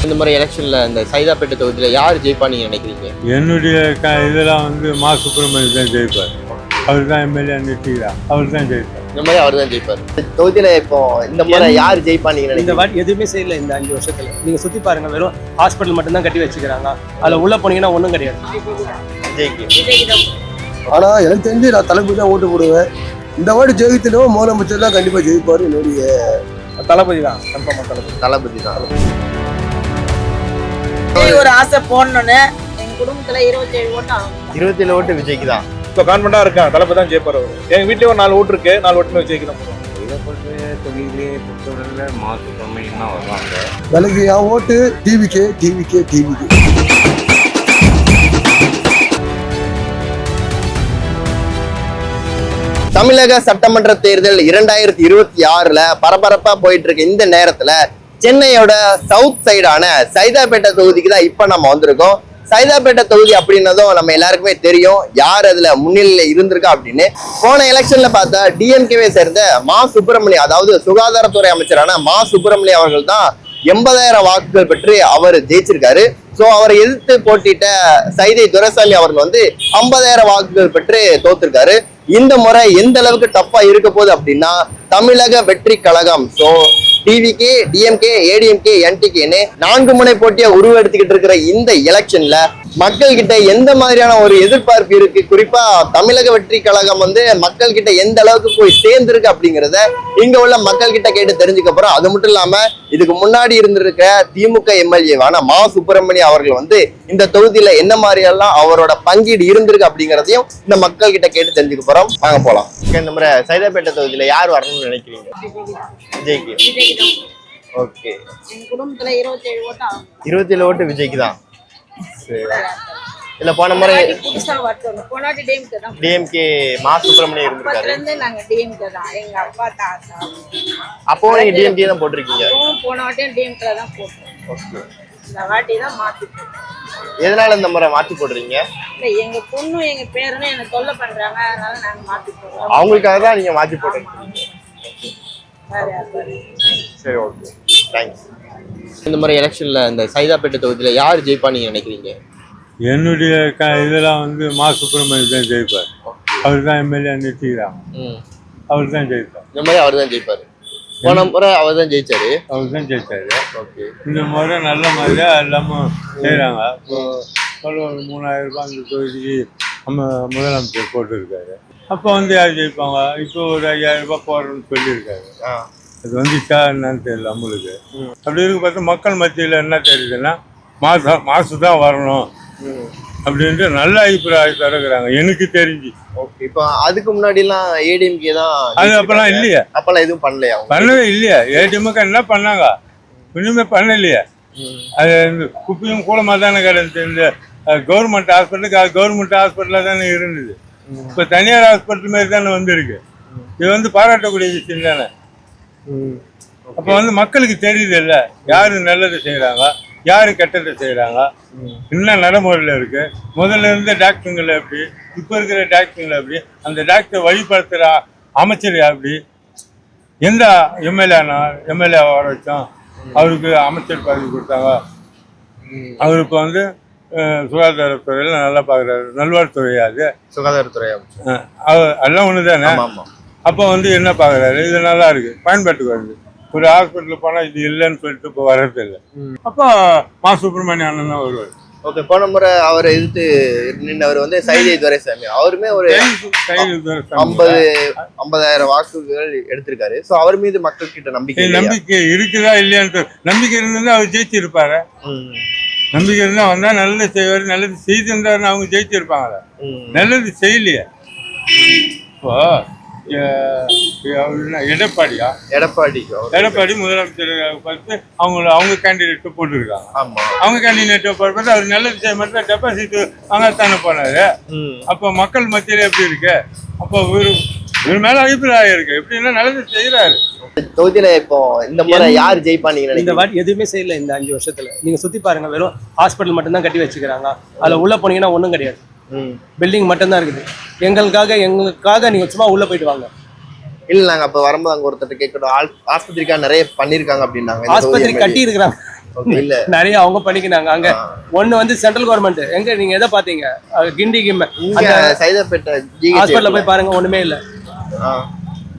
இந்த மாதிரி எலெக்ஷன்ல இந்த சைதாப்பேட்டை தொகுதியில யார் ஜெயிப்பா நீங்க நினைக்கிறீங்க? என்னுடைய இதெல்லாம் வந்து மா சுப்பிரமணியன் தான் ஜெயிப்பார். அவர் தான் எம்எல்ஏ நிறுத்திக்கிறார், அவர் தான் ஜெயிப்பார். இந்த மாதிரி அவர் தான் ஜெயிப்பார். தொகுதியில இப்போ இந்த முறை யார் ஜெயிப்பா நீங்க நினைக்கிறீங்க? இந்த வாட்டி எதுவுமே செய்யல. இந்த 5 வருஷத்துல நீங்க சுத்தி பாருங்க, வெறும் ஹாஸ்பிட்டல் மட்டும் தான் கட்டி வச்சுக்கிறாங்க. அதுல உள்ள போனீங்கன்னா ஒண்ணும் கிடையாது. ஆனா எனக்கு தெரிஞ்சு நான் தளபதி தான் ஓட்டு போடுவேன். இந்த வாட்டி ஜெயித்திலும் முதலமைச்சர் தான் கண்டிப்பா ஜெயிப்பாரு. என்னுடைய தளபதி தான், கன்ஃபார்மா தளபதி தான். ஒரு ஆசை போடணும்னு எங்க குடும்பத்துல 27 ஓட்டு ஆகும். 27 ஓட்டு விஜய்க்கு தான். இப்போ கான்ஃபிடண்டா இருக்கேன், தளபதி தான் ஜெயிப்பார். அவர் எங்க வீட்லயே ஒரு 4 ஓட்டு இருக்கு, 4 ஓட்டுமே விஜய்க்கு தான் போடுவோம். தொகுதியிலே பொறுத்தவரையில் மா சுப்பிரமணியன் தான் வருவாங்க. எனக்கு என் ஓட்டு டிவிக்கே டிவிக்கே டிவிக்கே. தமிழக சட்டமன்ற தேர்தல் 2026ல பரபரப்பா போயிட்டு இருக்கு. இந்த நேரத்துல சென்னையோட சவுத் சைடான சைதாப்பேட்டை தொகுதிக்கு தான் இப்ப நம்ம வந்திருக்கோம். சைதாப்பேட்டை தொகுதி அப்படின்னதும் நம்ம எல்லாருக்குமே தெரியும் யார் அதுல முன்னிலையில இருந்திருக்கா அப்படின்னு. போன எலெக்ஷன்ல பார்த்தா டிஎம்கேவை சேர்ந்த மா சுப்பிரமணியம், அதாவது சுகாதாரத்துறை அமைச்சரான மா சுப்பிரமணியம் அவர்கள் தான் 80,000 வாக்குகள் பெற்று அவர் ஜெயிச்சிருக்காரு. சோ அவரை எதிர்த்து போட்டிட்ட சைதை துரைசாமி அவர்கள் வந்து 50,000 வாக்குகள் பெற்று தோத்திருக்காரு. இந்த முறை எந்த அளவுக்கு டஃப்பா இருக்க போகுது அப்படின்னா, தமிழக வெற்றி கழகம் சோ டிவிகே, டிஎம்கே, ஏடிஎம்கே, என்டிகேன்னு 4 முனை போட்டியா உருவெடுத்துக்கிட்டு இருக்கிற இந்த எலெக்ஷன்ல மக்கள் கிட்ட எந்த மாதிரியான ஒரு எதிர்பார்ப்பு இருக்கு, குறிப்பா தமிழக வெற்றி கழகம் வந்து மக்கள் கிட்ட எந்த அளவுக்கு போய் சேர்ந்திருக்கு அப்படிங்கிறத இங்க உள்ள மக்கள் கிட்ட கேட்டு தெரிஞ்சுக்க போறோம். அது மட்டும் இல்லாம இதுக்கு முன்னாடி இருந்திருக்க திமுக எம்எல்ஏவான மா சுப்பிரமணியம் அவர்கள் வந்து இந்த தொகுதியில என்ன மாதிரி எல்லாம் அவரோட பங்கீடு இருந்திருக்கு அப்படிங்கிறதையும் இந்த மக்கள் கிட்ட கேட்டு தெரிஞ்சுக்க போறோம். வாங்க போலாம். இந்த முறை சைதாப்பேட்டை தொகுதியில யார் வரணும்னு நினைக்கிறீங்க? விஜய்க்கு. ஓகே. எங்க குடும்பத்துல 27 ஓட்டு ஆகும். 27 ஓட்டு விஜய்க்கு தான். இல்ல போன முறை புதுசா வரணும். போனாட்டி டிஎம்கே தான். டிஎம்கே மா சுப்பிரமணியம் இருந்திருக்காரு. அப்பத்துல இருந்து நாங்க டிஎம்கே தான். எங்க அப்பா தாத்தா. அப்போ நீங்க டிஎம்கே தான் போட்டிருக்கீங்க? போன வாட்டியும் டிஎம்கே தான் போட்டோம். ஓகே. இந்த வாட்டி தான் மாத்தி போட்டோம். எதனால இந்த முறை மாத்தி போடுறீங்க? இல்ல எங்க பொண்ணு எங்க பேரனும் என்ன தொல்லை பண்றாங்க, அதனால நாங்க மாத்தி போடுறோம். அவங்களுக்காக தான் நீங்க மாத்தி போட்டுருக்கீங்க. வேற யாரு? சரி, ஓகே, தேங்க்ஸ். இந்த முறை எலெக்ஷன்ல இந்த சைதாப்பேட்டை தொகுதியில யார் ஜெயிப்பா நீங்க நினைக்கிறீங்க? என்னுடைய இதெல்லாம் வந்து மா சுப்பிரமணியன் தான் ஜெயிப்பார். அவர் தான் எம்எல்ஏ நிறுத்திக்கிறார், அவர் தான் ஜெயிப்பார். இந்த மாதிரி அவர் தான் ஜெயிப்பாரு. போன முறை அவர் தான் ஜெயிச்சாரு. அவர் தான் ஜெயிச்சாரு. ஓகே. இந்த முறை நல்ல மாதிரியா எல்லாமும் செய்கிறாங்க. ஒரு 3,000 ரூபாய் அந்த தொகுதிக்கு முதலமைச்சர் போட்டுருக்காரு. அப்போ வந்து யார் ஜெயிப்பாங்க? இப்போ ஒரு 5,000 ரூபாய் போடுறோன்னு சொல்லியிருக்காரு. அது வந்துச்சா என்னன்னு தெரியல நம்மளுக்கு. அப்படி இருக்கு பார்த்தா மக்கள் மத்தியில் என்ன தெரியுதுன்னா மாசு தான் வரணும் அப்படின்ட்டு நல்ல அபிப்பிராயம் தருகிறாங்க எனக்கு தெரிஞ்சு. ஓகே. இப்போ அதுக்கு முன்னாடி எல்லாம் ஏடிஎம்கே தான். அது அப்பெல்லாம் இல்லையா? அப்பெல்லாம் எதுவும் பண்ணலையா? பண்ணவே இல்லையா? ஏடிஎம்கே என்ன பண்ணாங்க? ஒன்றுமே பண்ணலையா? அது குப்பையும் கூலமாக தானே கிடந்துச்சு. இந்த கவர்மெண்ட் ஹாஸ்பிட்டலில் தானே இருந்தது. இப்போ தனியார் ஹாஸ்பிட்டல் மாதிரி தானே வந்துருக்கு. இது வந்து பாராட்டக்கூடிய விஷயம் தானே. அப்போ வந்து மக்களுக்கு தெரியுது இல்லை யாரு நல்லது செய்கிறாங்க, யாரு கெட்டதை செய்கிறாங்க, என்ன நடைமுறையில் இருக்கு. முதல்ல இருந்த டாக்டருங்களை எப்படி, இப்போ இருக்கிற டாக்டருங்களை எப்படி, அந்த டாக்டரை வழிபடுத்துகிற அமைச்சர் எப்படி, எந்த எம்எல்ஏ வர வச்சோம், அவருக்கு அமைச்சர் பதவி கொடுத்தாங்க. அவர் இப்போ வந்து சுகாதாரத்துறையில் நல்லா பார்க்குறாரு. நல்வாழ்வுத்துறையா? அது சுகாதாரத்துறை எல்லாம் ஒன்று தானே. அப்போ வந்து என்ன பார்க்குறாரு, இது நல்லா இருக்கு, பயன்பாட்டுக்கு வருது. ஒரு ஹாஸ்பிட்டலுக்கு போனால் இது இல்லைன்னு சொல்லிட்டு இப்போ வர்றது இல்லை. அப்போ மா சுப்பிரமணிய அண்ணன் தான் வருவார். ஓகே. போன முறை அவரை எதிர்த்து நின்றவர் வந்து சைதை துரைசாமி. அவருமே ஒரு 50,000 வாக்குகள் எடுத்திருக்காரு. ஸோ அவர் மீது மக்கள் கிட்ட நம்பிக்கை இருக்குதா இல்லையான்னு நம்பிக்கை இருந்தா அவர் ஜெயிச்சிருப்பாரு. நம்பிக்கை இருந்தா வந்தா நல்லது செய்வார், நல்லது செய்திருந்தாருன்னு அவங்க ஜெயிச்சிருப்பாங்களா? நல்லது செய்யலையே. இப்போ எடப்பாடி முதலமைச்சர் பார்த்து அவங்க கேண்டிடேட்டை போட்டுருக்காங்க. அவங்க கேண்டிடேட்டை பார்த்து அவர் நல்லது செய்ய மாட்டேன் டெபாசிட் வாங்கத்தானே போனாரு. அப்போ மக்கள் மத்தியில எப்படி இருக்கு? அப்போ இவர் மேல அபிப்பிராயம் இருக்கு, எப்படின்னா நல்லது செய்யறாரு. தொகுதியில இப்போ இந்த முறை யார் ஜெயிப்பா நீங்க நினைக்கிறீங்க? இந்த வாட்டி எதுவுமே செய்யல. இந்த 5 வருஷத்துல நீங்க சுத்தி பாருங்க, வெறும் ஹாஸ்பிட்டல் மட்டும் தான் கட்டி வச்சுக்கிறாங்க. அதுல உள்ள போனீங்கன்னா ஒண்ணும் கிடையாது. பில்டிங் மட்டும் தான் இருக்குது. எங்களுக்காக நீங்க சும்மா உள்ள போயிட்டு வாங்க. இல்ல நாங்க அப்ப வரும்போது அங்க ஒருத்தர் கேட்கணும், ஆஸ்பத்திரிக்காக நிறைய பண்ணிருக்காங்க அப்படின்னாங்க. ஆஸ்பத்திரி கட்டி இருக்கிறாங்க. இல்ல நிறைய அவங்க பண்ணிக்கினாங்க அங்க. ஒண்ணு வந்து சென்ட்ரல் கவர்மெண்ட், எங்க நீங்க எதை பாத்தீங்க? கிண்டி இங்க சைதாப்பேட்டை ஹாஸ்பிட்டல்ல போய் பாருங்க, ஒண்ணுமே இல்ல.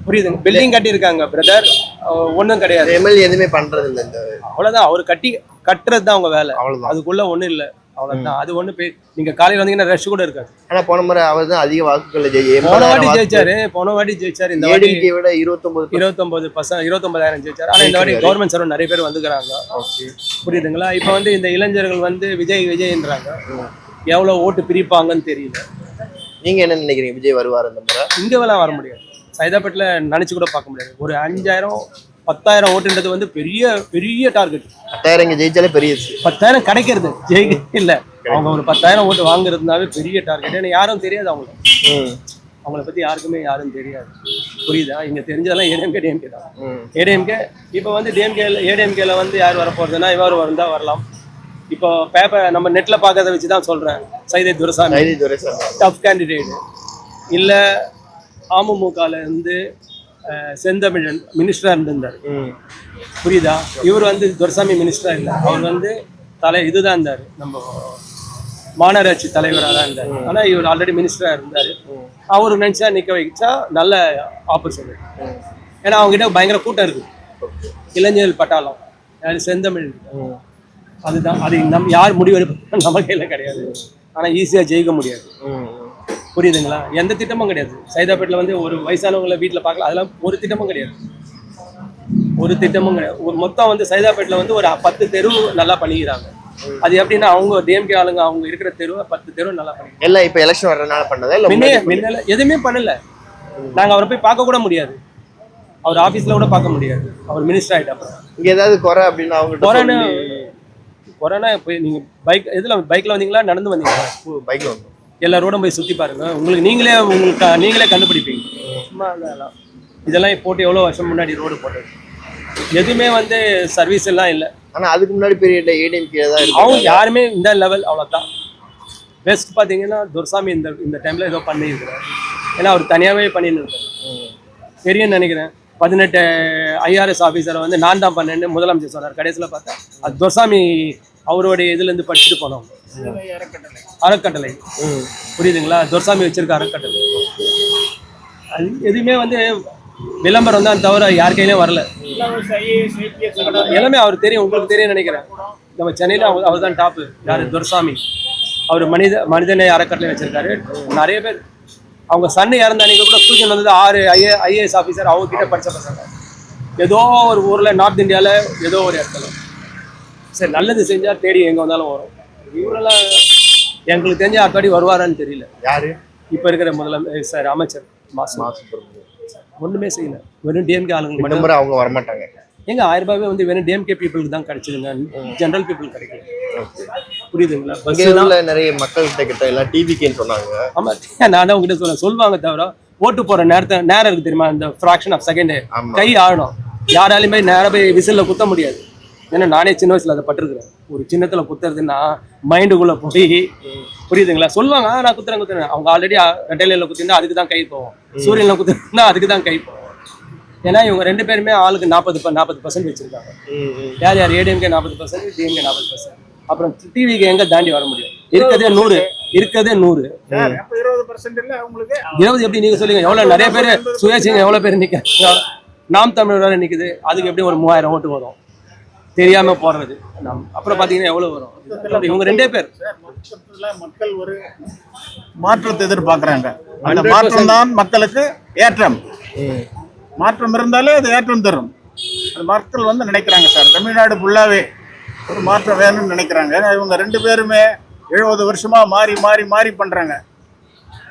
புரியுதுங்க, பில்டிங் கட்டி இருக்காங்க பிரதர், ஒண்ணும் கிடையாது. எம்எல்ஏ எதுவுமே பண்றது இல்ல. இந்த அவ்வளவுதான், அவர் கட்டுறது தான் அவங்க வேலை, அவ்வளவுதான். அதுக்குள்ள ஒண்ணும் இல்ல, அவ்வளவுதான். அது ஒண்ணு நீங்க காலையில வந்தீங்கன்னா ரஷ் கூட இருக்காது. ஆனா போன முறை அவர் தான் அதிக வாக்குகள் போன வாட்டி ஜெயிச்சாரு. இந்த வாட்டி விட 29,000 ஜெயிச்சாரு. ஆனா இந்த வாட்டி கவர்மெண்ட் சர்வன் நிறைய பேர் வந்துக்கிறாங்க. புரியுதுங்களா? இப்ப வந்து இந்த இளைஞர்கள் வந்து விஜய்ன்றாங்க, எவ்வளவு ஓட்டு பிரிப்பாங்கன்னு தெரியல. நீங்க என்ன நினைக்கிறீங்க? விஜய் வருவார் இந்த முறை? இங்கெல்லாம் வர முடியாது, சைதாப்பேட்டில் நினைச்சு கூட பார்க்க முடியாது. ஒரு 5,000-10,000 ஓட்டுன்றது வந்து பெரிய பெரிய டார்கெட். 10,000 இங்க ஜெயிச்சாலே பெரிய 10,000 கிடைக்கிறது ஜெயிக்க இல்ல, அவங்க ஒரு 10,000 ஓட்டு வாங்குறதுனாவே பெரிய டார்கெட். ஏன்னா யாரும் தெரியாது அவங்கள பத்தி யாரும் தெரியாது. புரியுதா? இங்க தெரிஞ்சதெல்லாம் ஏடிஎம்கே டிஎம்கே தான். ஏடிஎம்கே இப்போ வந்து ஏடிஎம்கேல வந்து யார் வர போறதுன்னா இவர் வந்தா வரலாம். இப்போ பேப்பர் நம்ம நெட்ல பார்க்கறத வச்சு தான் சொல்றேன். Saidai Duraisamy tough candidate. இல்ல அமமுகல இருந்து செந்தமிழன் மினிஸ்டரா இருந்திருந்தார். புரியுதா? இவர் வந்து துரைசாமி மினிஸ்டரா இல்லை, அவர் வந்து இதுதான் இருந்தார், நம்ம மாநகராட்சி தலைவராக தான் இருந்தார். ஆனா இவர் ஆல்ரெடி மினிஸ்டரா இருந்தாரு. அவரு நினைச்சா நிக்க வைச்சா நல்ல ஆப்பர்ச்சுனிட்டி. ஏன்னா அவங்க கிட்ட பயங்கர கூட்டம் இருக்கு, இளைஞர்கள் பட்டாளம், செந்தமிழ். அதுதான், அது நம்ம யார் முடிவெடுப்போம் நம்ம கையில கிடையாது. ஆனா ஈஸியா ஜெயிக்க முடியாது. புரியுதுங்களா? எந்த திட்டமும் கிடையாது. சைதாப்பேட்டில் வந்து ஒரு வயசானவங்களை வீட்டில் பார்க்கலாம், அதெல்லாம் ஒரு திட்டமும் கிடையாது. ஒரு மொத்தம் வந்து சைதாப்பேட்டில் வந்து ஒரு 10 தெரு நல்லா பண்ணிக்கிறாங்க. அது எப்படின்னா அவங்க டிஎம்கே ஆளுங்க, அவங்க இருக்கிற தெருவை 10 தெரு நல்லா பண்ணிக்கிறாங்க. எல்லாம் இப்போ எலெக்ஷன் வர்றதுனால பண்ணதா இல்ல முன்னால எதுவுமே பண்ணல. நாங்க அவரை போய் பார்க்க கூட முடியாது, அவர் ஆபீஸ்ல கூட பார்க்க முடியாது, அவர் மினிஸ்டர் ஆயிட்டாங்க. இங்க ஏதாவது குறை அப்படின்னா அவங்க கொரோனா போய் நீங்க பைக்ல வந்தீங்களா நடந்து வந்தீங்களா? பைக்ல வந்தோம். எல்லா ரோடும் போய் சுற்றி பாருங்க, நீங்களே கண்டுபிடிப்பீங்க. சும்மா இதெல்லாம் போட்டு எவ்வளோ வருஷம் முன்னாடி ரோடு போட்டது, எதுவுமே வந்து சர்வீஸ் எல்லாம் இல்லை. ஆனால் அதுக்கு முன்னாடி பெரிய ஏடிஎம்கே தான் இருக்கு. அவங்க யாருமே இந்த லெவல் அவ்வளோதான். பெஸ்ட் பார்த்தீங்கன்னா துரைசாமி இந்த டைமில் ஏதோ பண்ணியிருக்கிறார். ஏன்னா அவர் தனியாகவே பண்ணின்னு இருக்காரு. தெரியும்னு நினைக்கிறேன். 18 IRS ஆஃபீஸரை வந்து நான் தான் பண்ணேன்னு முதலமைச்சர் சொன்னார். கடைசியில் பார்த்தா அது துரைசாமி அவருடைய இதுலேருந்து படிச்சுட்டு போனவங்க. அறக்கட்டளை, புரியுதுங்களா? துரைசாமி வச்சிருக்க அறக்கட்டளை. அது எதுவுமே வந்து விளம்பரம் தான் தவிர யார் கையிலையும் வரல. எல்லாமே அவர் தெரியும், உங்களுக்கு தெரியும் நினைக்கிறேன். நம்ம சென்னையில அவர் தான் டாப்பு. யாரு? துரைசாமி. அவர் மனிதனை அறக்கட்டளை வச்சிருக்காரு. நிறைய பேர் அவங்க சன்னு இறந்த அன்னைக்கு கூட தூக்கிட்டு வந்தது 6 IAS ஆஃபீஸர் அவங்க கிட்ட படிச்ச பசங்க. ஏதோ ஒரு ஊர்ல நார்த் இந்தியாவில் ஏதோ ஒரு இடத்துல சரி நல்லது செஞ்சா தேடி எங்க வந்தாலும் வரும். இவரெல்லாம் எங்களுக்கு தெரிஞ்ச அத்தாடி வருவாரான்னு தெரியல. யாரு இப்ப இருக்கிற முதலமைச்சர் அமைச்சர் ஒண்ணுமே செய்யல. வெறும் டிஎம்கே ஆளுங்களுக்கு மட்டும் அவங்க வரமாட்டாங்க. எங்க 1000 ரூபாவே வந்து வெறும் டிஎம்கே பீப்புளுக்கு தான் கிடைச்சிருங்க, ஜெனரல் பீப்புள் கிடைக்கல. புரியுதுங்களா? பஸ்ல நிறைய மக்கள் கிட்ட எல்லாம் டிவிக்கேன்னு சொன்னாங்க. ஆமா, நான் உங்ககிட்ட சொல்லுவாங்க தவிர ஓட்டு போற நேரம் இருக்கு தெரியுமா? இந்த ஃபிராக்ஷன் ஆஃப் செகண்ட் கை ஆடணும். யாராலுமே நேரம் போய் விசில்ல குத்த முடியாது. ஏன்னா நானே சின்ன வயசுல அதை பட்டிருக்கிறேன். ஒரு சின்னத்துல குத்துறதுன்னா மைண்டுக்குள்ள போய், புரியுதுங்களா? சொல்லுவாங்க நான் குத்துறேன். அவங்க ஆல்ரெடி ரெட்டையில குத்திருந்தா அதுக்கு தான் கை போவோம், சூரியன்ல குத்துறதுன்னா அதுக்கு தான் கை போவோம். ஏன்னா இவங்க 2 பேருமே ஆளுக்கு 40% வச்சிருக்காங்க. யார் ஏடிஎம்கே 40%, டிஎம்கே 40%. அப்புறம் டிவிக்கு எங்க தாண்டி வர முடியும்? இருக்கதே 100. 20 எப்படி நீங்க சொல்லுங்க? எவ்வளவு நிறைய பேர் சுயேட்சைங்க எவ்வளவு பேர் நிக்க, நாம் தமிழர் வேற நிக்குது. அதுக்கு எப்படி ஒரு 3000 ஓட்டு வரும் தெரியாம போடுறது? அப்புறம் பாத்தீங்கன்னா எவ்வளவு வரும்? இவங்க 2 பேர். மக்கள் ஒரு மாற்றத்தை எதிர்பார்க்கறாங்க. அந்த மாற்றம் தான் மக்களுக்கு ஏற்றம். மாற்றம் இருந்தாலே அது ஏற்றம் தரும். அந்த மக்கள் வந்து நினைக்கிறாங்க சார், தமிழ்நாடு ஃபுல்லாவே ஒரு மாற்றம் வேணும்னு நினைக்கிறாங்க. ஏன்னா இவங்க 2 பேருமே 70 வருஷமா மாறி பண்றாங்க.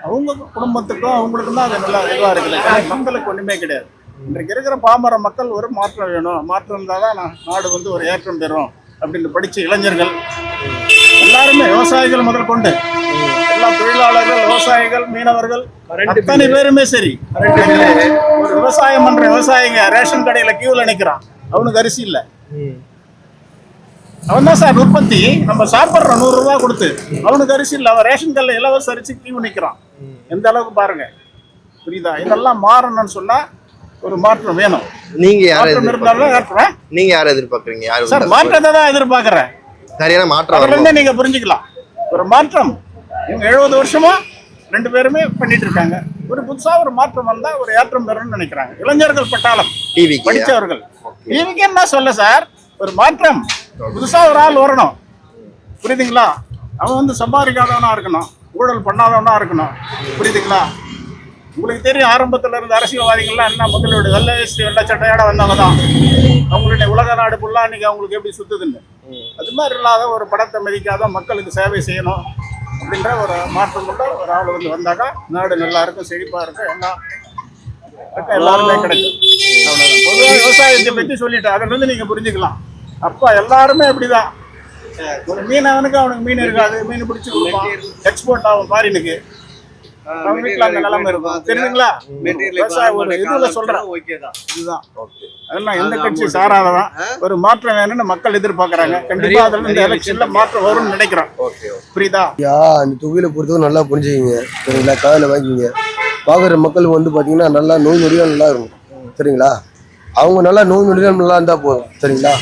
அவங்க குடும்பத்துக்கும் அவங்களுக்கும் தான் அது நல்லா இதுவா இருக்குது. மக்களுக்கு ஒண்ணுமே கிடையாது. இன்றைக்கு இருக்கிற பாமர மக்கள் ஒரு மாற்றம் வேணும், மாற்றம் இருந்தால் தான் நாடு வந்து ஒரு ஏற்றம் பெறும் அப்படின்னு படித்த இளைஞர்கள் எல்லாருமே, விவசாயிகள் முதல் கொண்டு எல்லா தொழிலாளர்கள், விவசாயிகள், மீனவர்கள் அத்தனை பேருமே சரி. ஒரு விவசாயம் பண்ற விவசாயிங்க ரேஷன் கடையில கியூல நிக்கிறான், அவனுக்கு அரிசி இல்லை. அவன் தான் சார் உற்பத்தி. நம்ம சாப்பிட்றோம் 100 ரூபா கொடுத்து, அவனுக்கு அரிசி இல்லை. அவன் ரேஷன் கடையில் இலவச அரிசி கியூ நிற்கிறான். எந்த அளவுக்கு பாருங்க, புரியுதா? இதெல்லாம் மாறணும்னு சொன்னா ஒரு மாற்றம் வேணும். நீங்க யாரை மாற்றம் இருந்தாலும் ஏற்றுவேன். நீங்க யாரை எதிர்பார்க்கறீங்க? யாரு சார் மாற்றத்தை தான் எதிர்பார்க்கறேன். சரியான மாற்றம் அதுல வரணும். இருந்தே நீங்க புரிஞ்சுக்கலாம் ஒரு மாற்றம். இவங்க 70 வருஷமா 2 பேருமே பண்ணிட்டு இருக்காங்க. ஒரு புதுசா ஒரு மாற்றம் வந்தா ஒரு ஏற்றம் பெறணும்னு நினைக்கிறாங்க. இளைஞர்கள் பட்டாளம், டிவிக்கு படித்தவர்கள். டிவிக்கு என்ன சொல்ல சார், ஒரு மாற்றம், புதுசா ஒரு ஆள் வரணும். புரியுதுங்களா? அவன் வந்து சம்பாதிக்காதவனா இருக்கணும், ஊழல் பண்ணாதவனா இருக்கணும். புரியுதுங்களா? உங்களுக்கு தெரியும் ஆரம்பத்துல இருந்த அரசியல்வாதிகள்லாம் என்ன முதலோட வெள்ளை வேஷ்டி வெள்ளை சட்டையோட வந்தவங்க தான். அவங்களுடைய உலக நாடு ஃபுல்லா இன்னைக்கு அவங்களுக்கு எப்படி சுத்துதுன்னு அது மாதிரி இல்லாத ஒரு படத்தை மதிக்காத மக்களுக்கு சேவை செய்யணும் அப்படின்ற ஒரு மாற்றம் கொண்ட ஒரு ஆள் வந்து வந்தாக்கா நாடு நல்லா இருக்கும், செழிப்பா இருக்கும், எல்லாம் எல்லாருமே கிடைக்கும். அவ்வளவுதான். பொதுவாக விவசாயத்தை பற்றி சொல்லிட்டு அதுல இருந்து நீங்க புரிஞ்சுக்கலாம். அப்பா எல்லாருமே அப்படிதான். ஒரு மீனவனுக்கு அவனுக்கு மீன் இருக்காது, மீன் பிடிச்சி கொடுப்பான், எக்ஸ்போர்ட் ஆகும் ஃபாரினுக்கு. அவங்க வீட்டுல அந்த நிலைமை இருக்கும். தெரியுதுங்களா? விவசாயம் ஒரு இதுல சொல்றேன். இதுதான் அதெல்லாம் எந்த கட்சி சாராததான் ஒரு மாற்றம் வேணும்னு மக்கள் எதிர்பார்க்கறாங்க. கண்டிப்பா அதுல இந்த எலெக்ஷன்ல மாற்றம் வரும்னு நினைக்கிறோம். புரியுதா? இந்த தொகுதியில பொறுத்தவரை நல்லா புரிஞ்சுக்கிங்க. சரிங்களா? காதில் வாங்கிக்கிங்க. பார்க்குற மக்கள் வந்து பார்த்தீங்கன்னா நல்லா நோய் நொடிகள் நல்லா இருக்கும். சரிங்களா? அவங்க நல்லா நோய் நொடிகள் நல்லா இருந்தால் போதும். சரிங்களா?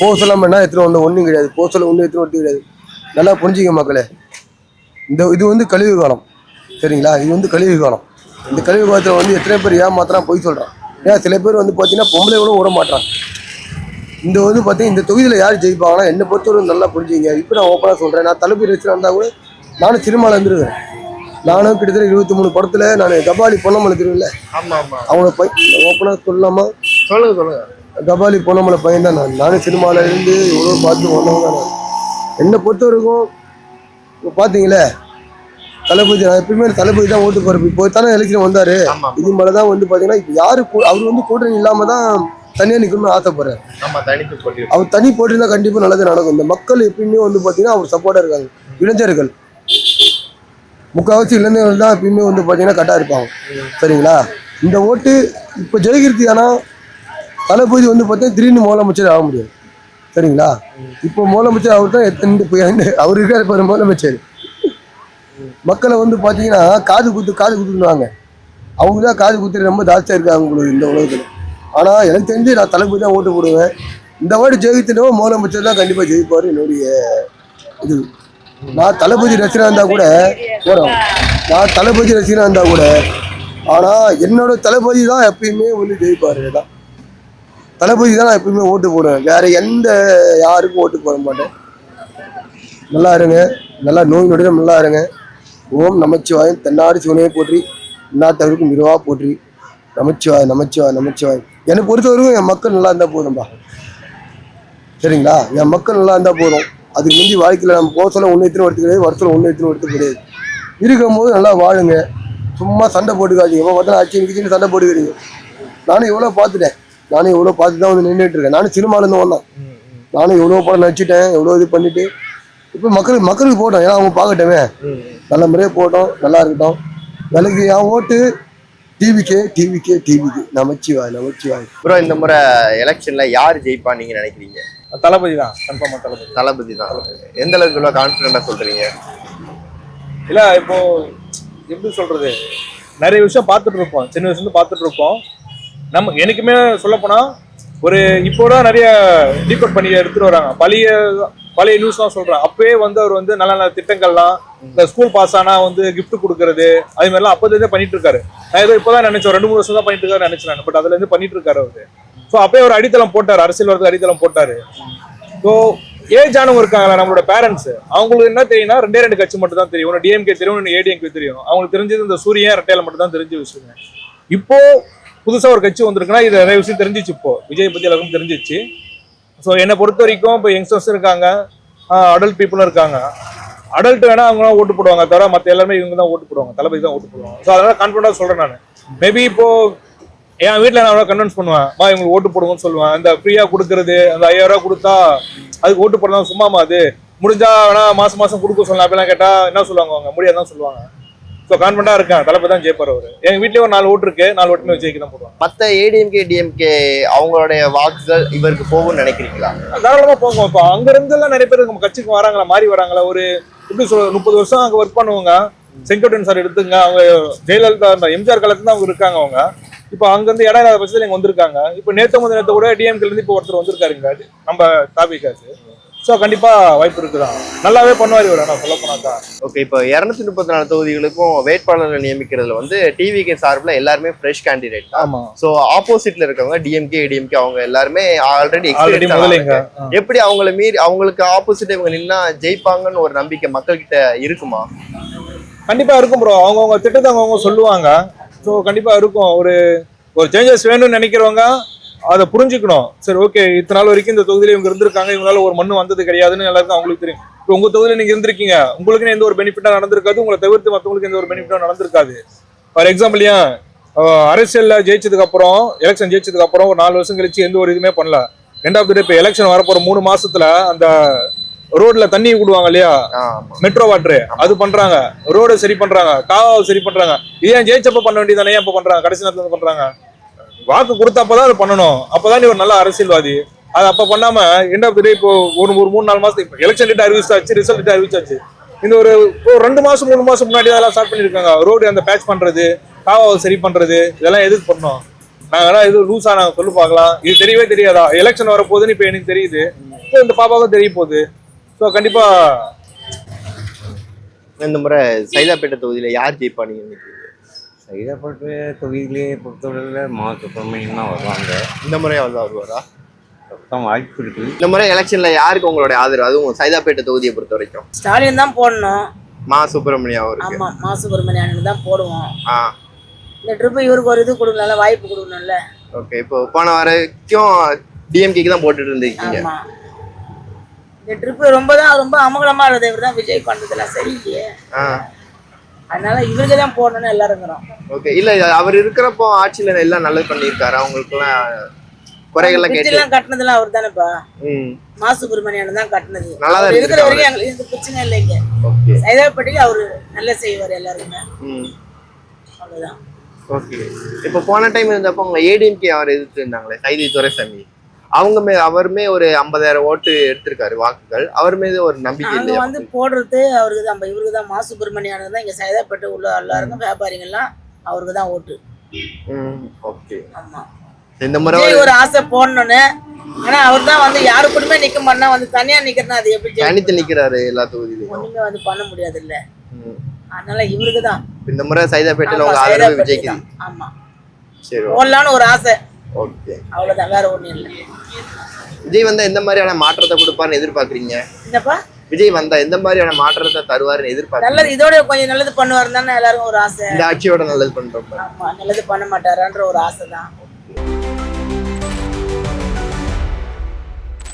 போக சொல்லாமல் என்ன எடுத்துகிட்டு வந்த ஒன்றும் கிடையாது. போக சொல்ல ஒன்றும் எடுத்துகிட்டு வந்து கிடையாது. நல்லா புரிஞ்சுக்க மக்களே. இது வந்து கழிவு காலம். சரிங்களா? இது வந்து கழிவு காலம். இந்த கழிவு காலத்தில் வந்து எத்தனை பேர் ஏமாத்திரம் போய் சொல்கிறான். ஏன்னா சில பேர் வந்து பார்த்தீங்கன்னா பொம்பளை கூட விட மாட்டான். இந்த வந்து பார்த்தீங்கன்னா இந்த தொகுதியில் யார் ஜெயிப்பாங்கன்னா என்னை பொறுத்தவரை நல்லா புரிஞ்சுங்க. இப்போ நான் ஓப்பனாக சொல்கிறேன். நான் தளபதி ரசிகராக இருந்தால் கூட நானும் சினிமாவில் இருந்துருவேன். நானும் கிட்டத்தட்ட 23 படத்தில் நான் கபாலி பொன்னமலை தெரியும்ல, அவங்கள ஓப்பனாக சொல்லாமா? சொல்லுங்க. கபாலி பொன்னமலை பையன் தான் நானும் சினிமாவில் இருந்து எவ்வளோ பார்த்து வந்தவங்க தான் நான். என்னை பொறுத்த வரைக்கும் இப்போ பார்த்தீங்களே தளபதி, நான் எப்பயுமே தளபதி தான் ஓட்டு போறேன். இப்போ தானே எலெக்ஷன் வந்தாரு. இது மேலே தான் வந்து பார்த்தீங்கன்னா இப்போ யாரு அவர் வந்து கூட்டணி இல்லாமல் தான் தனியாக நிற்கணும்னு ஆசைப்படுறேன். அவர் தனி போட்டிருந்தா கண்டிப்பாக நல்லது நடக்கும். இந்த மக்கள் எப்பயுமே வந்து பார்த்தீங்கன்னா அவர் சப்போர்ட்டாக இருக்காங்க. இளைஞர்கள் முக்கால்வாசி இளைஞர்கள் தான் எப்பயுமே வந்து பார்த்தீங்கன்னா கரெக்டாக இருப்பாங்க. சரிங்களா? இந்த ஓட்டு இப்போ ஜெயிக்கிறது. ஆனால் தளபதி வந்து பார்த்தீங்கன்னா திடீர்னு முதலமைச்சர் ஆக முடியாது. சரிங்களா? இப்போ முதலமைச்சர் அவர் தான் அவர் இருக்காரு இப்போ முதலமைச்சர். மக்களை வந்து பார்த்தீங்கன்னா காது குத்துவாங்க. அவங்க தான் காது குத்து ரொம்ப ஜாஸ்தியாக இருக்காங்க உங்களுக்கு இந்த உலகத்தில். ஆனால் எனக்கு தெரிஞ்சு நான் தளபதி தான் ஓட்டு போடுவேன். இந்த வாட்டி ஜெயித்தினோ முதலமைச்சர் தான் கண்டிப்பாக ஜெயிப்பார். என்னுடைய இது நான் தளபதி ரசிகனாக இருந்தால் கூட போகிறோம். நான் தளபதி ரசிகனாக இருந்தால் கூட ஆனால் என்னோட தளபதி தான் எப்பயுமே வந்து ஜெயிப்பார். தான் தளபதி தான் நான் எப்பயுமே ஓட்டு போடுவேன். வேற எந்த யாருக்கும் ஓட்டு போட மாட்டேன். நல்லா இருங்க, நல்லா நோய் நொடியும் நல்லா இருங்க. ஓம் நமச்சிவாயம். தென்னாடு சிவனையை போற்றி, இன்னாத்தவருக்கும் மிருவா போற்றி. நமச்சிவாய். என்னை பொறுத்தவரைக்கும் என் மக்கள் நல்லா இருந்தால் போதும்பா. சரிங்களா? என் மக்கள் நல்லா இருந்தால் போதும். அதுக்கு முந்தி வாழ்க்கையில் நம்ம போக சொல்ல ஒன்று எடுத்துன்னு எடுத்து கிடையாது, வருஷத்தில் ஒன்று எடுத்துன்னு எடுத்து கிடையாது. இருக்கும்போது நல்லா வாழுங்க. சும்மா சண்டை போட்டுக்காதீங்க. இப்போ பார்த்தா ஆச்சு சண்டை போட்டுக்கிறீங்க. நானும் எவ்வளோ பார்த்துட்டேன். நானும் எவ்வளோ பார்த்து தான் வந்து நின்றுட்டு இருக்கேன். நானும் சினிமாலேருந்து வந்தேன். நானும் எவ்வளோ படம் நடிச்சிட்டேன், எவ்வளோ இது பண்ணிட்டு இப்போ மக்களுக்கு போட்டோம். ஏன்னா அவங்க பார்க்கட்டவே நல்ல முறையாக போட்டோம். நல்லா இருக்கட்டும். எனக்கு என் ஓட்டு டிவிக்கு நமச்சிவாய். ப்ரோ, இந்த முறை எலெக்ஷன்ல யார் ஜெயிப்பா நீங்க நினைக்கிறீங்க? தளபதி தான், கன்ஃபார்மா தளபதி தான். எந்த அளவுக்கு இவ்வளோ கான்ஃபிடண்டா சொல்றீங்க? இல்ல இப்போ எப்படி சொல்றது, நிறைய விஷயம் பார்த்துட்டு இருப்போம், சின்ன வயசுல பார்த்துட்டு இருப்போம். நம்ம எனக்குமே சொல்ல போனா ஒரு இப்போதான் நிறைய டீகோட் பண்ணி எடுத்துட்டு வராங்க. பழைய நியூஸ் தான் சொல்றேன். அப்பவே வந்து அவர் வந்து நல்ல நல்ல திட்டங்கள்லாம், இந்த ஸ்கூல் பாஸ் ஆனா வந்து கிஃப்ட் கொடுக்கறது, அது மாதிரிலாம் அப்போதே பண்ணிட்டு இருக்காரு. நான் ஏதோ இப்போதான் நினைச்சேன் 2-3 வருஷம் தான் பண்ணிட்டு இருக்காரு நினைச்சேன். பட் அதுல இருந்து பண்ணிட்டு இருக்காரு அவரு. ஸோ அப்பயே ஒரு அடித்தளம் போட்டாரு, அரசியல் வரதுக்கு அடித்தளம் போட்டாரு. ஸோ ஏஜ் ஆனவங்க இருக்காங்களா நம்மளோட பேரண்ட்ஸ், அவங்களுக்கு என்ன தெரியும்னா 2 கட்சி மட்டும் தான் தெரியும். ஒன்று டிஎம்கே தெரியும், ஒன்று ஏடிஎம்கே தெரியும். அவங்களுக்கு தெரிஞ்சது இந்த சூரியன் ரெட்டையில மட்டும் தான் தெரிஞ்ச விஷயம். இப்போ புதுசா ஒரு கட்சி வந்திருக்குன்னா இது நிறைய விஷயம் தெரிஞ்சிச்சு. இப்போ விஜய் பத்தி எல்லாருக்கும் தெரிஞ்சிச்சு. ஸோ என்னை பொறுத்த வரைக்கும் இப்போ யங்ஸ்டர்ஸ் இருக்காங்க, அடல்ட் பீப்புளும் இருக்காங்க. அடல்ட் வேணா அவங்க தான் ஓட்டு போடுவாங்க, தவிர மற்ற எல்லாருமே இவங்க தான் ஓட்டு போடுவாங்க, தளபதி தான் ஓட்டு போடுவாங்க. ஸோ அதனால கான்ஃபிடண்டா சொல்றேன் நான். மேபி இப்போ என் வீட்டில் நான் கன்வின்ஸ் பண்ணுவேன், இவங்களுக்கு ஓட்டு போடுங்கன்னு சொல்லுவேன். அந்த ஃப்ரீயா கொடுக்கறது, அந்த 5000 ரூபா கொடுத்தா அதுக்கு ஓட்டு போடலாம் சும்மாமா, அது முடிஞ்சா வேணா மாசம் கொடுக்க சொல்லலாம் அப்படிலாம் கேட்டா என்ன சொல்லுவாங்க, அவங்க முடியாதான் சொல்லுவாங்க. ஸோ கான்ஃபிடண்டா இருக்கேன், தளபதி தான் ஜெயிப்பார் அவரு. எங்க வீட்லயே ஒரு 4 ஓட்டு இருக்கு, 4 ஓட்டுமே விஜய்க்கு தான் போடுவாங்க. மற்ற ஏடிஎம்கே டிஎம்கே அவங்களுடைய வாக்குகள் இவருக்கு போகும்னு நினைக்கிறீங்களா? தாராளமா போகும். இப்போ அங்க இருந்து எல்லாம் நிறைய பேர் நம்ம கட்சிக்கு வராங்களா, மாறி வராங்களா. ஒரு எப்படி சொல்ற 30 வருஷம் அங்க ஒர்க் பண்ணுவாங்க. செங்கோட்டையன் சார் எடுத்துங்க, அவங்க ஜெயலலிதா எம்ஜிஆர் காலத்துல தான் அவங்க இருக்காங்க. அவங்க இப்போ அங்கிருந்து இடம் இல்லாத பட்சத்தில் இங்க வந்திருக்காங்க. இப்போ நேற்று நேரத்தை கூட டிஎம்கேல இருந்து இப்போ ஒருத்தர் வந்திருக்காருங்க நம்ம தாபிகாசு. ஸோ கண்டிப்பா வாய்ப்பு இருக்குதான், நல்லாவே பண்ணுவார் இவர். ஆனால் சொல்ல போனாக்கா ஓகே, இப்போ 234 தொகுதிகளுக்கும் வேட்பாளர்கள் நியமிக்கிறதுல வந்து டிவிகே சார்பில் எல்லாருமே ஃப்ரெஷ் கேண்டிடேட் தான். ஆமா. ஸோ ஆப்போசிட்ல இருக்கவங்க டிஎம்கே ஏடிஎம்கே அவங்க எல்லாருமே ஆல்ரெடி முதலைங்க. எப்படி அவங்கள மீறி அவங்களுக்கு ஆப்போசிட் இவங்க நின்னா ஜெயிப்பாங்கன்னு ஒரு நம்பிக்கை மக்கள்கிட்ட இருக்குமா? கண்டிப்பா இருக்கும் ப்ரோ. அவங்கவுங்க திட்டத்தை அவங்கவுங்க சொல்லுவாங்க. ஸோ கண்டிப்பா இருக்கும். ஒரு சேஞ்சஸ் வேணும்னு நினைக்கிறவங்க அதை புரிஞ்சுக்கணும். சரி, ஓகே, இத்தனை நாள் வரைக்கும் இந்த தொகுதியில இவங்க இருந்திருக்காங்க, இவங்களால ஒரு மண்ணு வந்தது கிடையாதுன்னு எல்லாருக்கும் அவங்களுக்கு தெரியும். இப்போ உங்க தொகுதியில நீங்க இருந்திருக்கீங்க, உங்களுக்கு எந்த ஒரு பெனிஃபிட்டா நடந்திருக்காது, உங்களை தவிர்த்து மற்றவங்களுக்கு எந்த ஒரு பெனிஃபிட்டா நடந்திருக்காது. ஃபார் எக்ஸாம்பிள், ஏன் அரசியல்ல ஜெயிச்சதுக்கு அப்புறம், எலெக்ஷன் ஜெயிச்சதுக்கு அப்புறம் ஒரு 4 வருஷம் கழிச்சு எந்த ஒரு இதுவுமே பண்ணல. எண்ட் ஆஃப் த டே இப்போ எலெக்ஷன் வரப்போற 3 மாசத்துல அந்த ரோட்ல தண்ணி விடுவாங்க இல்லையா, மெட்ரோ வாட்டர், அது பண்றாங்க. ரோட சரி பண்றாங்க, காவாவை சரி பண்றாங்க. இது ஏன் ஜெயிச்சப்ப பண்ண வேண்டியதானே, ஏன் இப்ப பண்றாங்க? கடைசி நேரத்துல பண்றாங்க. வாக்கு கொடுத்தப்பதான் அது பண்ணணும். அப்பதான் நீ ஒரு நல்ல அரசியல்வாதி. அது அப்ப பண்ணாம எண்ட் ஆஃப் த டே இப்போ ஒரு 3-4 மாசத்துக்கு எலெக்ஷன் டேட் அறிவிச்சாச்சு, ரிசல்ட் டேட் அறிவிச்சாச்சு. இந்த ஒரு 2 மாசம் 3 மாசம் முன்னாடி அதெல்லாம் ஸ்டார்ட் பண்ணிருக்காங்க. ரோடு அந்த பேட்ச் பண்றது, காவாவை சரி பண்றது, இதெல்லாம் எதுக்கு பண்ணோம்? நாங்கெல்லாம் இது லூஸா நாங்க சொல்லி பார்க்கலாம். இது தெரியவே தெரியாதா? எலெக்ஷன் வரப்போகுதுன்னு இப்ப எனக்கு தெரியுது. இந்த பாப்பாவுக்கும் தெரிய போகுது. ஸோ கண்டிப்பா இந்த முறை சைதாப்பேட்டை தொகுதியில யார் ஜெயிப்பா நீங்க நினைக்கிறீங்க? சைதாப்பேட்டை தொகுதியிலே பொறுத்தவரையில் மா சுப்பிரமணியம் தான் வருவாங்க. இந்த முறை அவர் வருவாரா? மொத்தம் வாய்ப்பு இருக்கு. இந்த முறை எலெக்ஷன்ல யாருக்கு உங்களுடைய ஆதரவு? அதுவும் சைதாப்பேட்டை தொகுதியை பொறுத்த வரைக்கும் ஸ்டாலின் தான் போடணும். மா சுப்பிரமணியம் அவருக்கு. ஆமா, மா சுப்பிரமணியனுக்கு தான் போடுவோம். ஆ, இந்த ட்ரிப் இவருக்கு ஒரு இது கொடுக்கணும்ல, வாய்ப்பு கொடுக்கணும்ல. ஓகே. இப்போ போன வரைக்கும் டிஎம்கேக்கு தான் போட்டுட்டு இருந்திருக்கீங்க. ஆமா, இந்த ட்ரிப் ரொம்ப அமங்கலமா இருந்தது. இவர் தான் விஜய் பண்றதுலாம் சரியில்லையே, அதனால இவருக்கு தான் போடணும்னு எல்லாருங்கிறோம். ஓகே. இல்ல அவர் இருக்கிறப்போ ஆட்சியில எல்லாம் நல்லது பண்ணியிருக்காரு. அவங்களுக்கு எல்லாம் குறைகள்லாம் எல்லாம் கட்டினதுலாம் அவர் தானேப்பா. மா சுப்பிரமணியன் தான் கட்டினது. இருக்கிற வரைக்கும் எங்களுக்கு எந்த பிரச்சனை இல்லைங்க. சைதாப்பேட்டைக்கு அவரு நல்லா செய்வார் எல்லாருக்குமே. அவ்வளவுதான். ஓகே. இப்போ போன டைம் இருந்தப்போ உங்க ஏடிஎம்கே அவர் எதிர்த்து இருந்தாங்களே, சைதை துரைசாமி, அவருமே ஒரு 50,000 ஓட்டு எடுத்திருக்காரு வாக்குகள். அவர் மீது ஒரு நம்பிக்கை இல்லை. வந்து போடுறது அவருக்கு தான், இவருக்கு தான். மா சுப்பிரமணியானது தான் இங்க சைதாப்பேட்டை உள்ள எல்லாருக்கும் வியாபாரிகள்லாம் அவருக்கு தான் ஓட்டு. ஓகே. ஆமா, இந்த முறை ஒரு ஆசை போடணும்னு. ஆனா அவர் தான் வந்து யாரு கூடமே நிக்க மாட்டா, வந்து தனியா நிக்கிறனா அது எப்படி தனித்து நிக்கிறாரு எல்லா தொகுதியிலும். ஒண்ணுமே வந்து பண்ண முடியாது இல்ல. அதனால இவருக்கு தான் இந்த முறை சைதாப்பேட்டையில உங்க ஆதரவு விஜய்க்கு. ஆமா, சரி, போடலாம்னு ஒரு ஆசை. ஓகே, அவ்வளவுதான், வேற ஒண்ணும் இல்ல. விஜய் வந்தா எந்த மாதிரியான மாற்றத்தை கொடுப்பாருன்னு எதிர்பார்க்கறீங்க? என்னப்பா, விஜய் வந்தா எந்த மாதிரியான மாற்றத்தை தருவாருன்னு எதிர்பார்க்கறீங்க? நல்லது, இதோட கொஞ்சம் நல்லது பண்ணுவாருன்னு தானே எல்லாரும் ஒரு ஆசை. இந்த ஆட்சியோட நல்லது பண்றோம். ஆமா, நல்லது பண்ண மாட்டாரான்ற ஒரு ஆசை தான்.